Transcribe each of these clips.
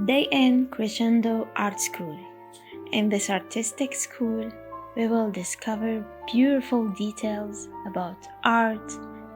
Day in Crescendo Art School. In this artistic school, we will discover beautiful details about art,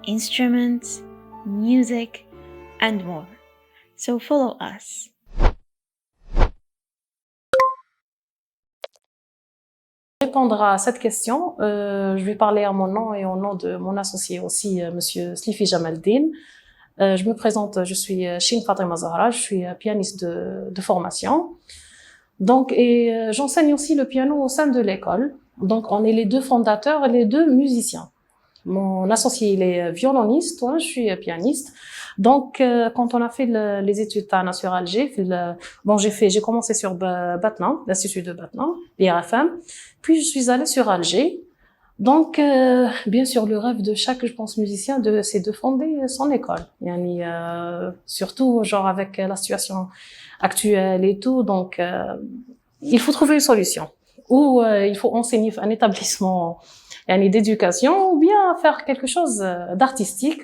instruments, music, and more. So follow us. Répondre à cette question, je vais parler à mon nom et au nom de mon associé aussi, Monsieur Slifi Jamaldine. Je me présente, je suis Shin Fatima Zahra, je suis pianiste de formation. Donc, j'enseigne aussi le piano au sein de l'école. Donc, on est les deux fondateurs et les deux musiciens. Mon associé, il est violoniste, moi, je suis pianiste. Donc, quand on a fait les études à sur Alger, j'ai commencé sur Batna, l'Institut de Batna, l'IRFM. Puis, je suis allée sur Alger. Donc, bien sûr, le rêve de chaque, je pense, musicien, c'est de fonder son école. Yani, surtout, genre, avec la situation actuelle et tout. Donc, il faut trouver une solution. Ou il faut enseigner un établissement d'éducation, ou bien faire quelque chose d'artistique,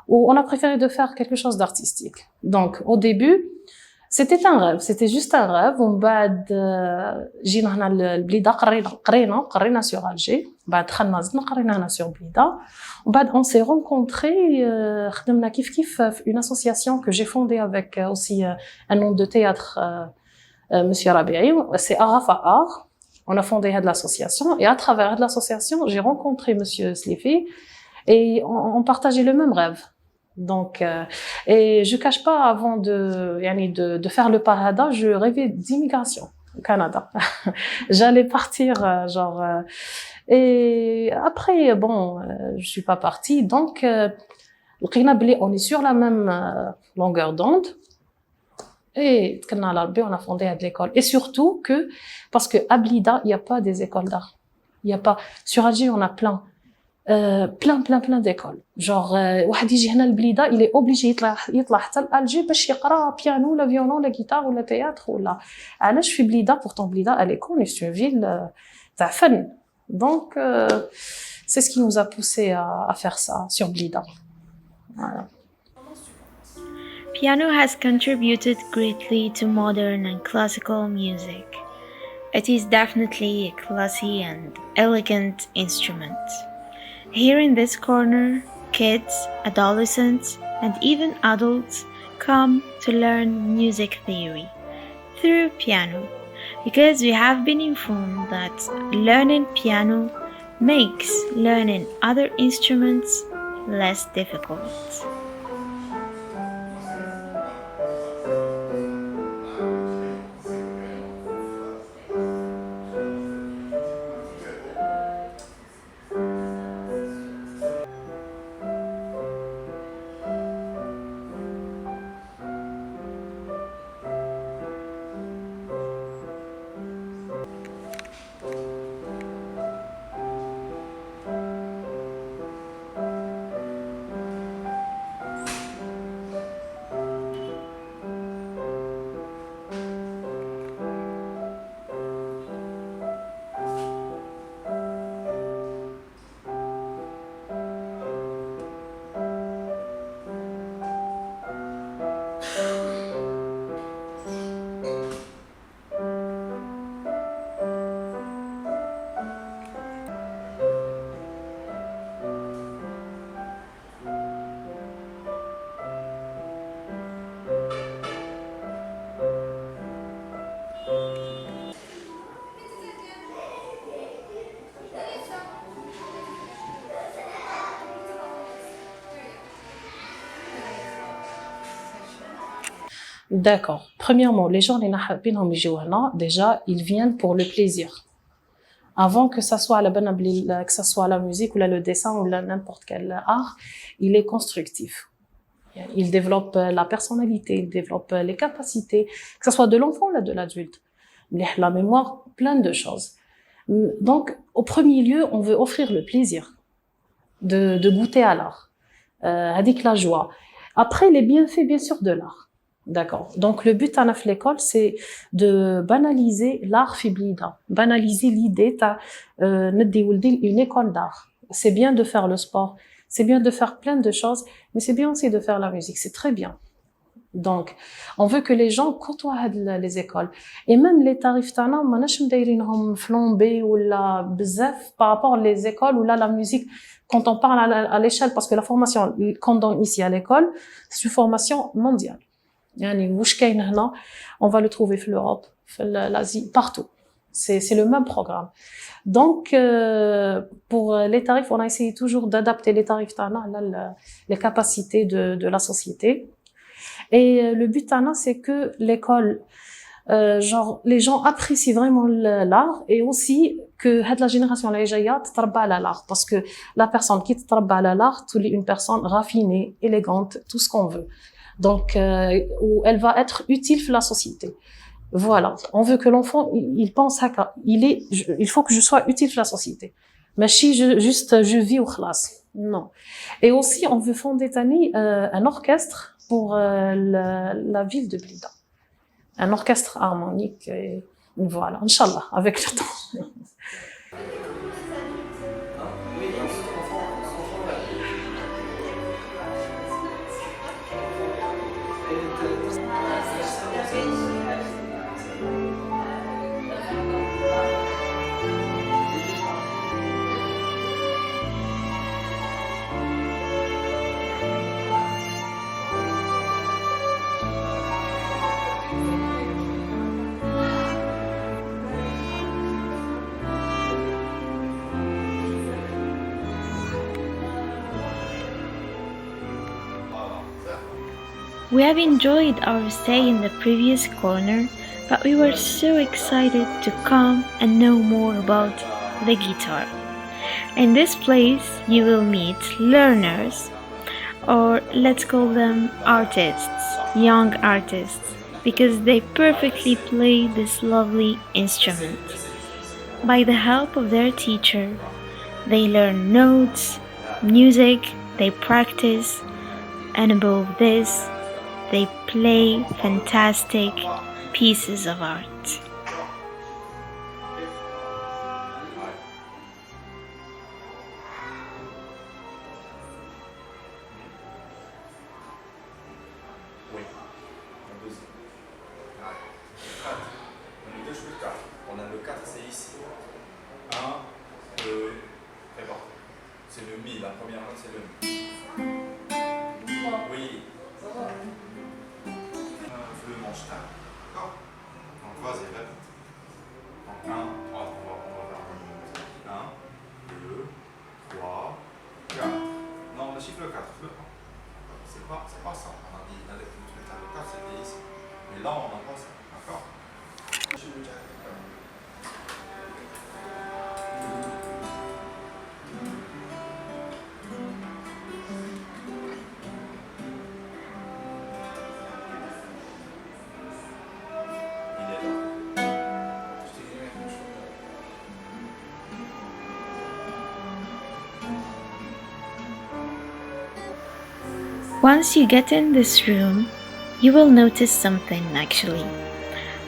ou on a préféré de faire quelque chose d'artistique. Donc, au début, c'était un rêve, c'était juste un rêve. ومن بعد جينا هنا لبليده قرينا sur Alger. بعد دخلنا زدنا قرينا هنا sur بليده. ومن بعد on s'est rencontrés, خدمنا كيف في une association que j'ai fondée avec aussi un nom de théâtre, Monsieur Rabi'i, c'est Arafa Art. On a fondé l'association et à travers l'association, j'ai rencontré Monsieur Slifi et on partageait le même rêve. Donc, et je cache pas, avant de faire le Parada, je rêvais d'immigration au Canada. J'allais partir, et après, bon, je suis pas partie. Donc, on est sur la même longueur d'onde. Et on a fondé l'école. Et surtout parce que à Blida, il n'y a pas des écoles d'art. Il y a pas, sur Alger, on a plein d'écoles. Genre, واحد يجي هنا لبليده, il est obligé يطلع حتى لألجي باش يقرا piano, la violon, la guitare, ou la théâtre, ولا. علاش في بليده, pourtant Blida, elle est connue, c'est une ville تاع فن. Donc, c'est ce qui nous a poussé à faire ça sur Blida. Voilà. Piano has contributed greatly to modern and classical music. It is definitely a classy and elegant instrument. Here in this corner, kids, adolescents, and even adults come to learn music theory through piano, because we have been informed that learning piano makes learning other instruments less difficult. D'accord. Premièrement, les gens, déjà, ils viennent pour le plaisir. Avant que ça soit que ça soit la musique ou le dessin ou n'importe quel art, il est constructif. Il développe la personnalité, il développe les capacités, que ce soit de l'enfant ou de l'adulte. La mémoire, plein de choses. Donc, au premier lieu, on veut offrir le plaisir de goûter à l'art, avec la joie. Après, les bienfaits, bien sûr, de l'art. D'accord. Donc, le but à l'école, c'est de banaliser l'art fiblida, banaliser l'idée une école d'art. C'est bien de faire le sport, c'est bien de faire plein de choses, mais c'est bien aussi de faire la musique. C'est très bien. Donc, on veut que les gens côtoient les écoles. Et même les tarifs تاعنا ماناش مدايرينهم flambés ولا بزاف par rapport les écoles où là la musique quand on parle à l'échelle parce que la formation qu'on donne ici à l'école c'est une formation mondiale. يعني واش كاين هنا on va le trouver في l'Europe, في l'Asie, partout. C'est le même programme. Donc pour les tarifs, on a essayé toujours d'adapter les tarifs تاعنا على les capacités de la société. Et le but c'est que l'école genre les gens apprécient vraiment l'art et aussi que la génération اللي جايه تتربى على l'art parce que la personne qui تتربى على l'art تولي une personne raffinée, élégante, tout ce qu'on veut. Donc où elle va être utile pour la société. Voilà, on veut que l'enfant il pense هكا, il faut que je sois utile pour la société. ماشي juste je vis ou خلاص. Non. Et aussi on veut fonder تاني un orchestre pour la ville de Blida. Un orchestre harmonique, et voilà, Inch'Allah, avec le temps. We have enjoyed our stay in the previous corner, but we were so excited to come and know more about the guitar. In this place, you will meet learners, or let's call them artists, young artists, because they perfectly play this lovely instrument. By the help of their teacher, they learn notes, music, they practice, and above this, they play fantastic pieces of art. On a le 4, c'est ici. 1, 2, et bon. C'est le mi, la première note c'est le mi. Oui. Le manche tard. D'accord. Donc vas-y, répète. Donc 1, 3, on va faire 1, 2, 3, 4. Non, on a chiffre le 4. C'est pas ça. On a dit, le 4 c'était ici. Mais là on n'a pas ça. D'accord. Once you get in this room, you will notice something actually.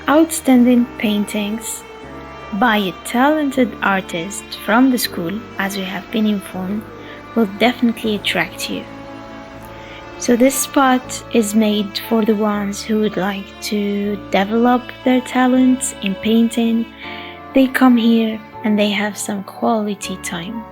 Outstanding paintings by a talented artist from the school, as we have been informed, will definitely attract you. So this spot is made for the ones who would like to develop their talents in painting. They come here and they have some quality time.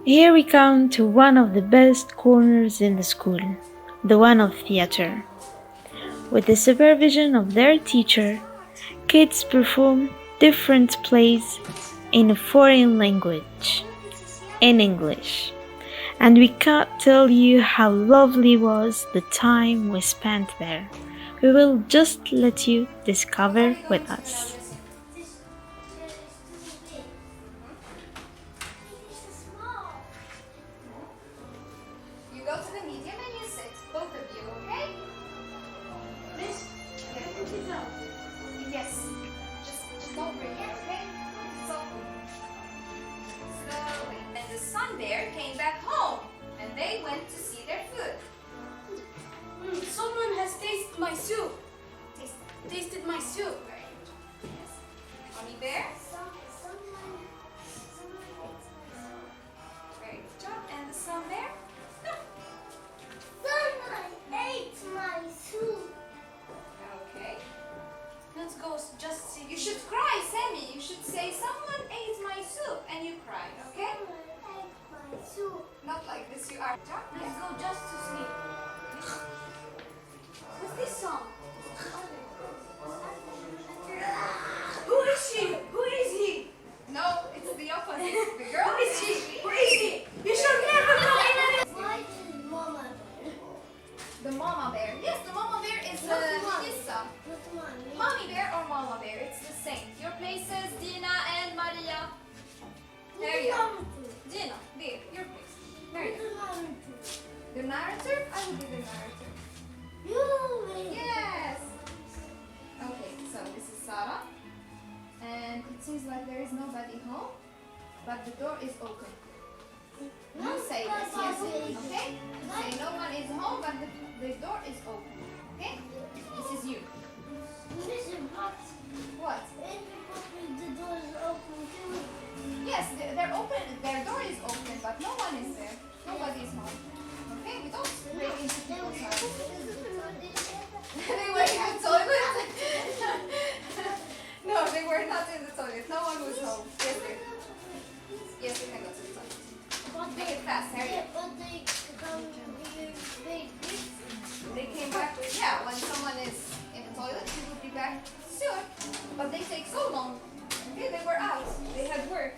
Here we come to one of the best corners in the school, the one of theater. With the supervision of their teacher, kids perform different plays in a foreign language, in English. And we can't tell you how lovely was the time we spent there. We will just let you discover with us. Bear came back home and they went to see their food. tasted my soup. Yes. Mommy bear. Very good job. And the sun bear. Someone ate my soup. Okay. Let's go. Just see. You should cry, Sammy. You should say, "Someone ate my soup," and you cry. Okay? Someone ate my soup. Not like this. You are. Let's go just to sleep. What's this song? Who is she? Who is he? No, it's the opposite. The girl. Who is she? Who is he? You should never go in it. Why is Mama there? The mama bear. Yes, the mama bear is Melissa. What's mommy? Mommy bear or mama bear? It's the same. Your places, Dina and Maria. There you go. Dina, there. Your place. There you go. The narrator? I will be the narrator. You will. Yes. Okay, so this is Sarah. And it seems like there is nobody home, but the door is open. You say this, yes, okay? Say no one is home, but the door is open. Okay? This is you. Listen, what? What? In the puppy, the door is open too. Yes, they're open. Their door is open, but no one is there. Nobody is home. Okay? We don't break into people's houses. They were in the toilet. No, they were not in the toilet. No one was home. Yes, they. Yes, we can go to the toilet. Make it fast, hurry up. But they come here big. They came back. Yeah, when someone is in the toilet, he will be back soon. But they take so long. Okay, they were out. They had work.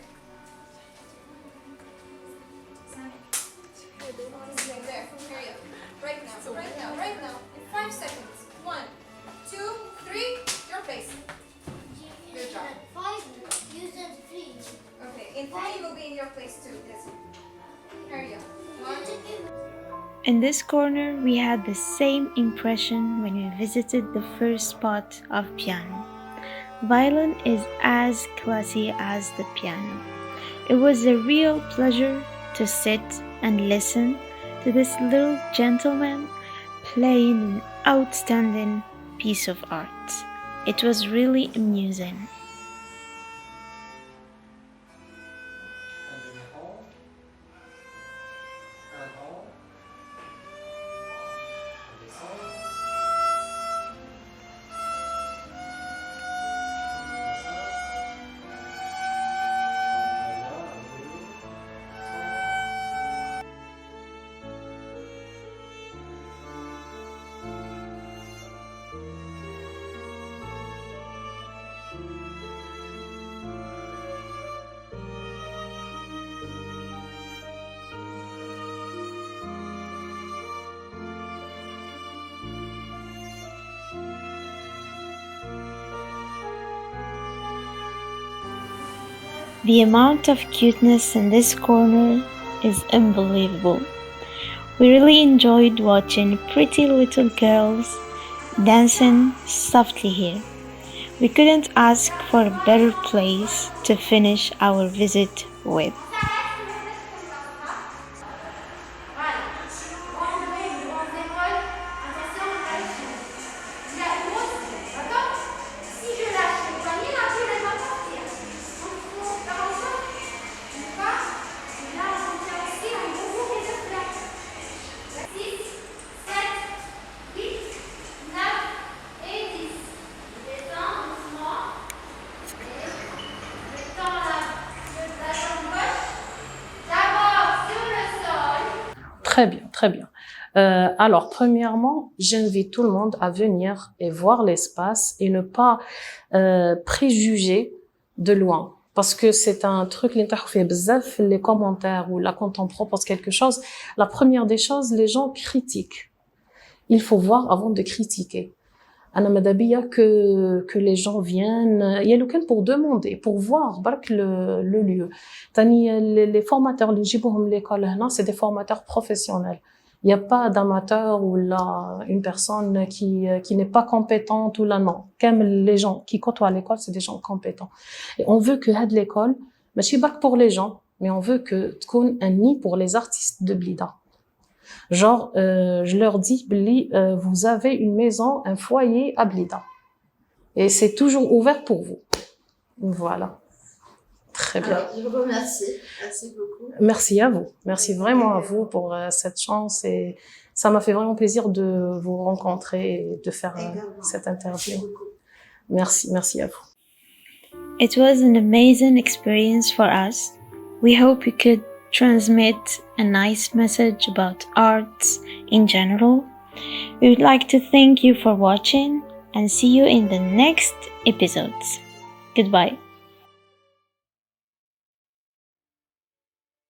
There, hurry up. Right now, right now, right now. In 5 seconds. 1, 2, 3, your place. Good job. 5, you said 3. Okay, in 3 you will be in your place too. Yes. Hurry up. 1, In this corner, we had the same impression when we visited the first spot of piano. Violin is as classy as the piano. It was a real pleasure to sit and listen to this little gentleman playing an outstanding piece of art. It was really amusing. The amount of cuteness in this corner is unbelievable. We really enjoyed watching pretty little girls dancing softly here. We couldn't ask for a better place to finish our visit with. Très bien, très bien. Alors, premièrement, j'invite tout le monde à venir et voir l'espace et ne pas préjuger de loin. Parce que c'est un truc, les commentaires ou là quand on propose quelque chose, la première des choses, les gens critiquent. Il faut voir avant de critiquer. أنا ماذا بيا que les gens viennent il y a le cas pour demander pour voir برك le lieu تاني les formateurs اللي نجيبوهم l'école هنا c'est des formateurs professionnels il y a pas d'amateur ou là une personne qui n'est pas compétente ou là non كامل les gens qui côtoient l'école c'est des gens compétents et on veut que هاد l'école ماشي برك pour les gens mais on veut que تكون un nid pour les artistes de Blida. Genre, je leur dis, vous avez une maison, un foyer à Blida. et c'est toujours ouvert pour vous. Voilà. Très bien. Alors, je vous remercie. Merci beaucoup. Merci à vous. Merci vraiment à vous pour cette chance et ça m'a fait vraiment plaisir de vous rencontrer et de faire cette interview. Merci à vous. It was an amazing experience for us. We hope we could transmit a nice message about arts in general. We would like to thank you for watching and see you in the next episodes. Goodbye.